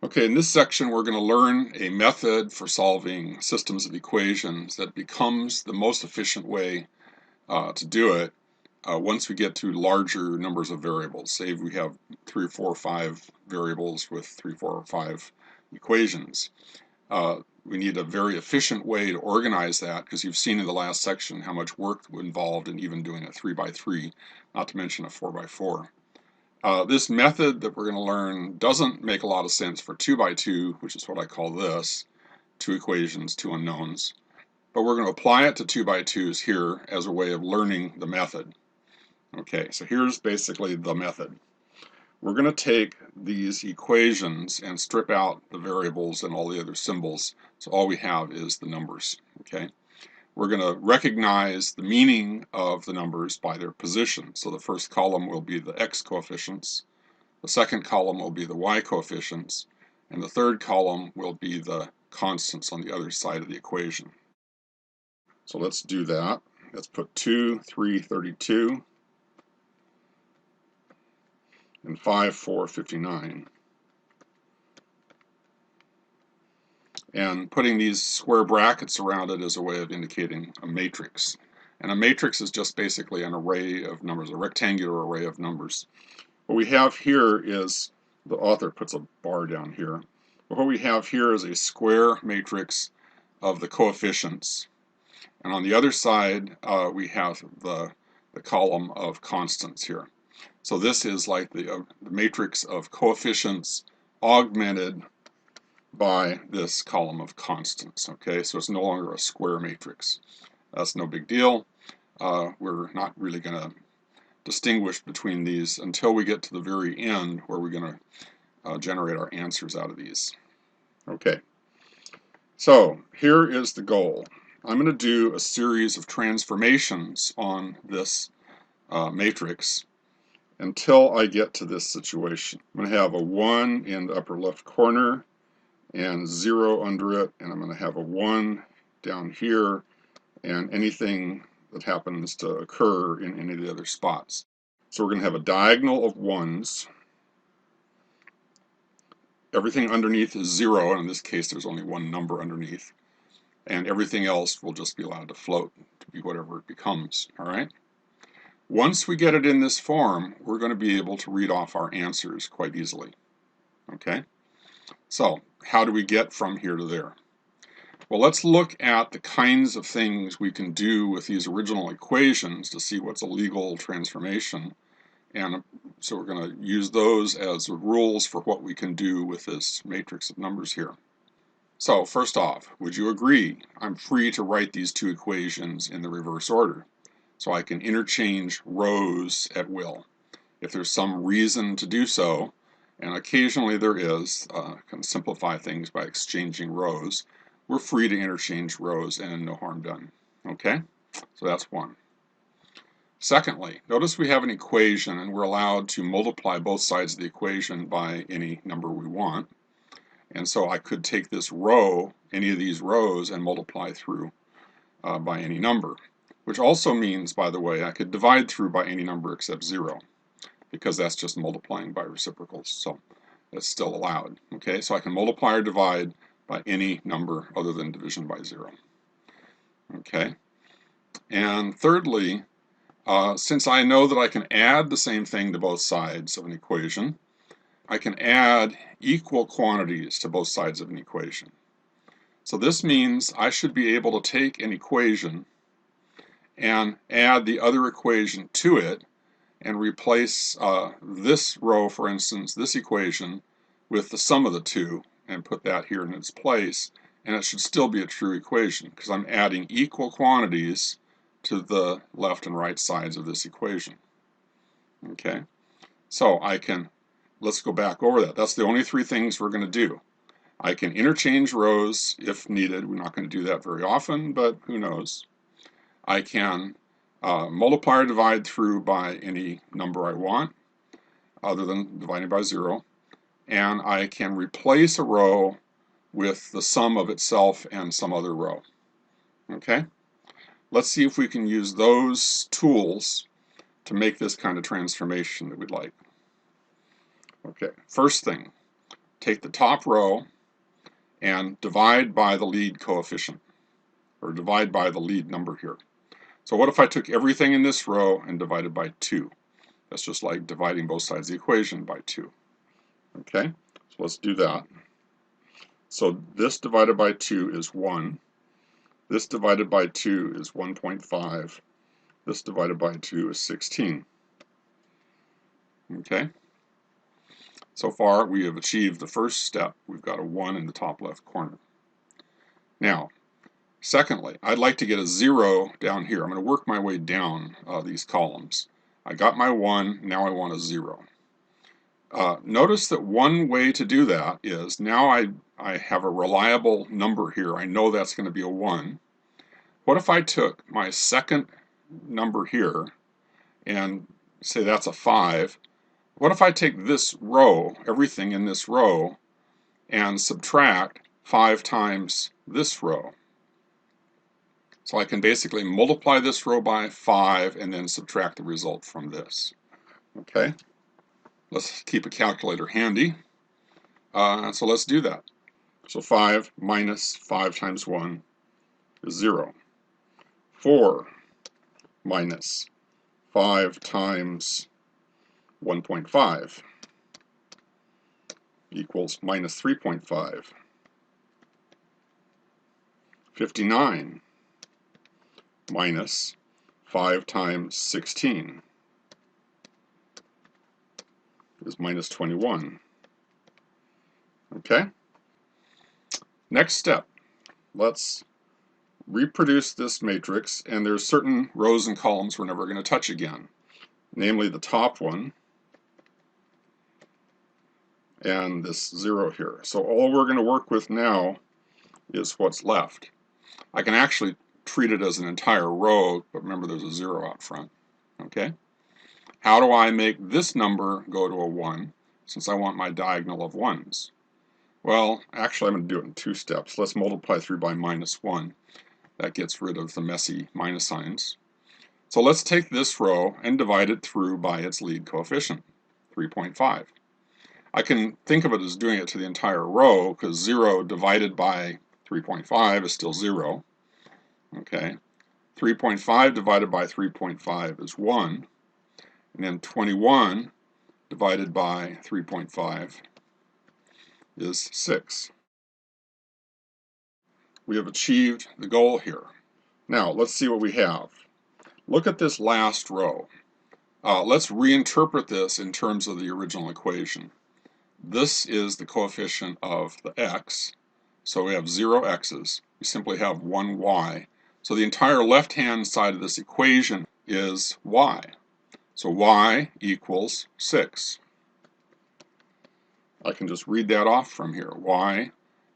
Okay, in this section we're going to learn a method for solving systems of equations that becomes the most efficient way to do it once we get to larger numbers of variables. Say we have 3, 4, 5 variables with 3, 4, or 5 equations. We need a very efficient way to organize that because you've seen in the last section how much work involved in even doing a 3 by 3, not to mention a 4 by 4. This method that we're going to learn doesn't make a lot of sense for 2 by 2, which is what I call this, 2 equations, 2 unknowns. But we're going to apply it to 2 by 2s here as a way of learning the method. Okay, so here's basically the method. We're going to take these equations and strip out the variables and all the other symbols, so all we have is the numbers. Okay, we're going to recognize the meaning of the numbers by their position. So the first column will be the x coefficients, the second column will be the y coefficients, and the third column will be the constants on the other side of the equation. So let's do that. Let's put 2, 3, 32, and 5, 4, 59. And putting these square brackets around it is a way of indicating a matrix. And a matrix is just basically an array of numbers, a rectangular array of numbers. What we have here is, the author puts a bar down here, but what we have here is a square matrix of the coefficients. And on the other side, we have the column of constants here. So this is like the matrix of coefficients augmented by this column of constants. Okay, so it's no longer a square matrix. That's no big deal. We're not really going to distinguish between these until we get to the very end where we're going to generate our answers out of these. Okay, so here is the goal. I'm going to do a series of transformations on this matrix until I get to this situation. I'm going to have a 1 in the upper left corner and 0 under it, and I'm going to have a 1 down here and anything that happens to occur in any of the other spots. So we're going to have a diagonal of 1s. Everything underneath is 0, and in this case there's only one number underneath. And everything else will just be allowed to float to be whatever it becomes. All right? Once we get it in this form, we're going to be able to read off our answers quite easily. Okay? So, how do we get from here to there? Well, let's look at the kinds of things we can do with these original equations to see what's a legal transformation. And so we're going to use those as rules for what we can do with this matrix of numbers here. So first off, would you agree I'm free to write these two equations in the reverse order? So I can interchange rows at will. If there's some reason to do so, and occasionally there is, can simplify things by exchanging rows, we're free to interchange rows and no harm done. Okay? So that's one. Secondly, notice we have an equation and we're allowed to multiply both sides of the equation by any number we want. And so I could take this row, any of these rows, and multiply through by any number. Which also means, by the way, I could divide through by any number except 0, because that's just multiplying by reciprocals, so that's still allowed. Okay, so I can multiply or divide by any number other than division by 0. Okay, and thirdly, since I know that I can add the same thing to both sides of an equation, I can add equal quantities to both sides of an equation. So this means I should be able to take an equation and add the other equation to it and replace this row, for instance, this equation, with the sum of the two and put that here in its place, and it should still be a true equation because I'm adding equal quantities to the left and right sides of this equation. Okay, so I can, let's go back over that. That's the only three things we're going to do. I can interchange rows if needed. We're not going to do that very often, but who knows. I can multiply or divide through by any number I want, other than dividing by 0. And I can replace a row with the sum of itself and some other row. Okay? Let's see if we can use those tools to make this kind of transformation that we'd like. Okay, first thing, take the top row and divide by the lead coefficient, or divide by the lead number here. So what if I took everything in this row and divided by 2? That's just like dividing both sides of the equation by 2. Okay, so let's do that. So this divided by 2 is 1. This divided by 2 is 1.5. This divided by 2 is 16. Okay, so far we have achieved the first step. We've got a 1 in the top left corner. Now, secondly, I'd like to get a 0 down here. I'm going to work my way down these columns. I got my 1, now I want a 0. Notice that one way to do that is, now I have a reliable number here. I know that's going to be a 1. What if I took my second number here and say that's a 5? What if I take this row, everything in this row, and subtract 5 times this row? So I can basically multiply this row by 5 and then subtract the result from this. Okay, let's keep a calculator handy. So let's do that. So 5 minus 5 times 1 is 0. 4 minus 5 times 1.5 equals minus 3.5. 59 minus 5 times 16 is minus 21. Okay? Next step, let's reproduce this matrix, and there's certain rows and columns we're never going to touch again, namely the top one and this 0 here. So all we're going to work with now is what's left. I can actually treat it as an entire row, but remember there's a 0 out front. Okay? How do I make this number go to a 1, since I want my diagonal of 1s? Well, actually I'm going to do it in 2 steps. Let's multiply through by minus 1. That gets rid of the messy minus signs. So let's take this row and divide it through by its lead coefficient, 3.5. I can think of it as doing it to the entire row, because 0 divided by 3.5 is still 0. Okay, 3.5 divided by 3.5 is 1, and then 21 divided by 3.5 is 6. We have achieved the goal here. Now, let's see what we have. Look at this last row. Let's reinterpret this in terms of the original equation. This is the coefficient of the x, so we have 0 x's. We simply have 1 y. So the entire left-hand side of this equation is y. So y equals 6. I can just read that off from here. Y,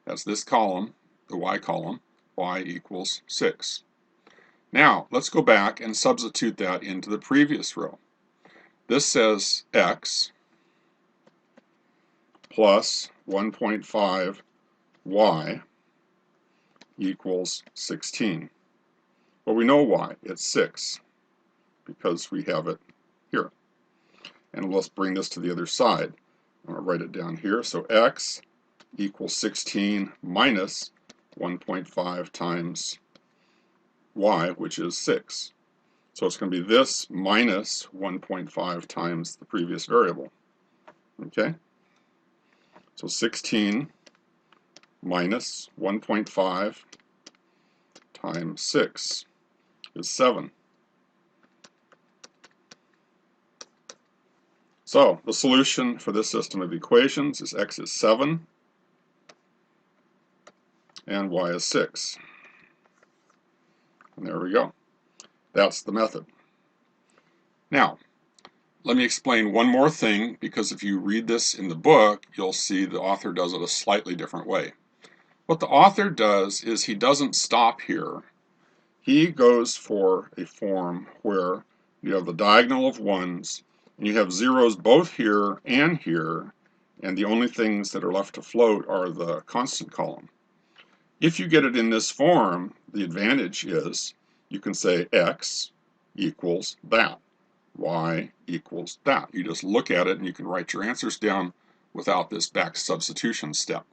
that's this column, the y column, y equals 6. Now, let's go back and substitute that into the previous row. This says x plus 1.5 y equals 16. Well, we know why. It's 6, because we have it here. And let's bring this to the other side. I'm going to write it down here. So x equals 16 minus 1.5 times y, which is 6. So it's going to be this minus 1.5 times the previous variable. Okay? So 16 minus 1.5 times 6 is 7. So the solution for this system of equations is x is 7 and y is 6. And there we go. That's the method. Now, let me explain one more thing, because if you read this in the book, you'll see the author does it a slightly different way. What the author does is he doesn't stop here. He goes for a form where you have the diagonal of 1s, and you have zeros both here, and the only things that are left to float are the constant column. If you get it in this form, the advantage is you can say x equals that, y equals that. You just look at it and you can write your answers down without this back substitution step.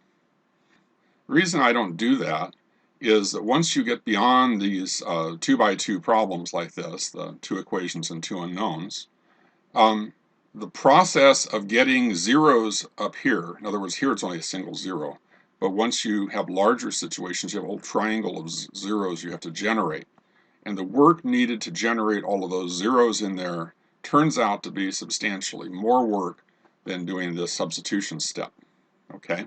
The reason I don't do that is that once you get beyond these 2x2 problems like this, the 2 equations and 2 unknowns, the process of getting zeros up here, in other words, here it's only a single zero, but once you have larger situations, you have a whole triangle of zeros you have to generate. And the work needed to generate all of those zeros in there turns out to be substantially more work than doing the substitution step. Okay?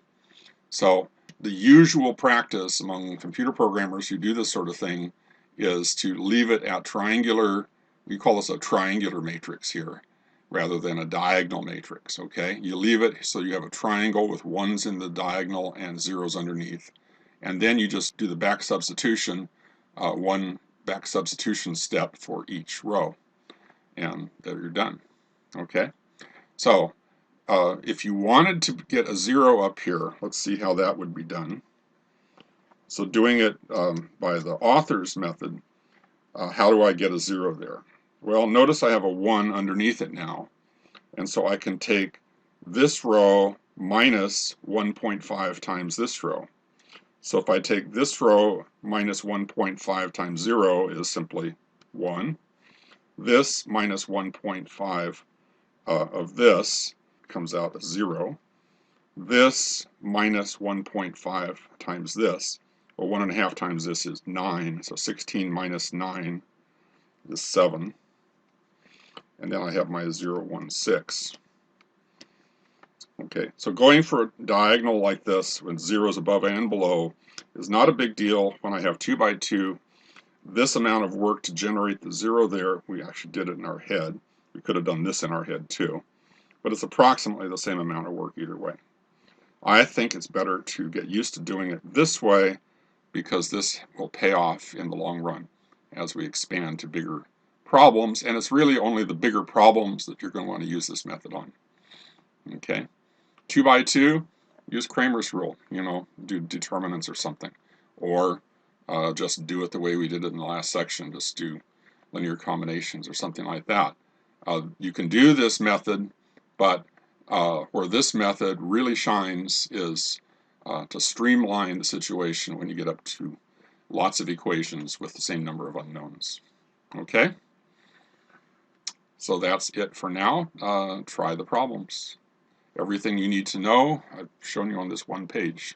So the usual practice among computer programmers who do this sort of thing is to leave it at triangular, we call this a triangular matrix here, rather than a diagonal matrix, okay? You leave it so you have a triangle with ones in the diagonal and zeros underneath. And then you just do the back substitution, one back substitution step for each row. And there you're done, okay? So if you wanted to get a 0 up here, let's see how that would be done. So doing it by the author's method, how do I get a 0 there? Well, notice I have a 1 underneath it now. And so I can take this row minus 1.5 times this row. So if I take this row minus 1.5 times 0 is simply 1. This minus 1.5 of this comes out as 0. This minus 1.5 times this, well, 1.5 times this is 9, so 16 minus 9 is 7. And then I have my 0, 1, 6. Okay, so going for a diagonal like this with zeros above and below is not a big deal when I have 2x2. This amount of work to generate the 0 there, we actually did it in our head. We could have done this in our head too. But it's approximately the same amount of work either way. I think it's better to get used to doing it this way because this will pay off in the long run as we expand to bigger problems, and it's really only the bigger problems that you're going to want to use this method on. Okay, 2x2, use Cramer's rule, do determinants or something, or just do it the way we did it in the last section, just do linear combinations or something like that. You can do this method, but where this method really shines is to streamline the situation when you get up to lots of equations with the same number of unknowns. Okay? So that's it for now. Try the problems. Everything you need to know, I've shown you on this one page.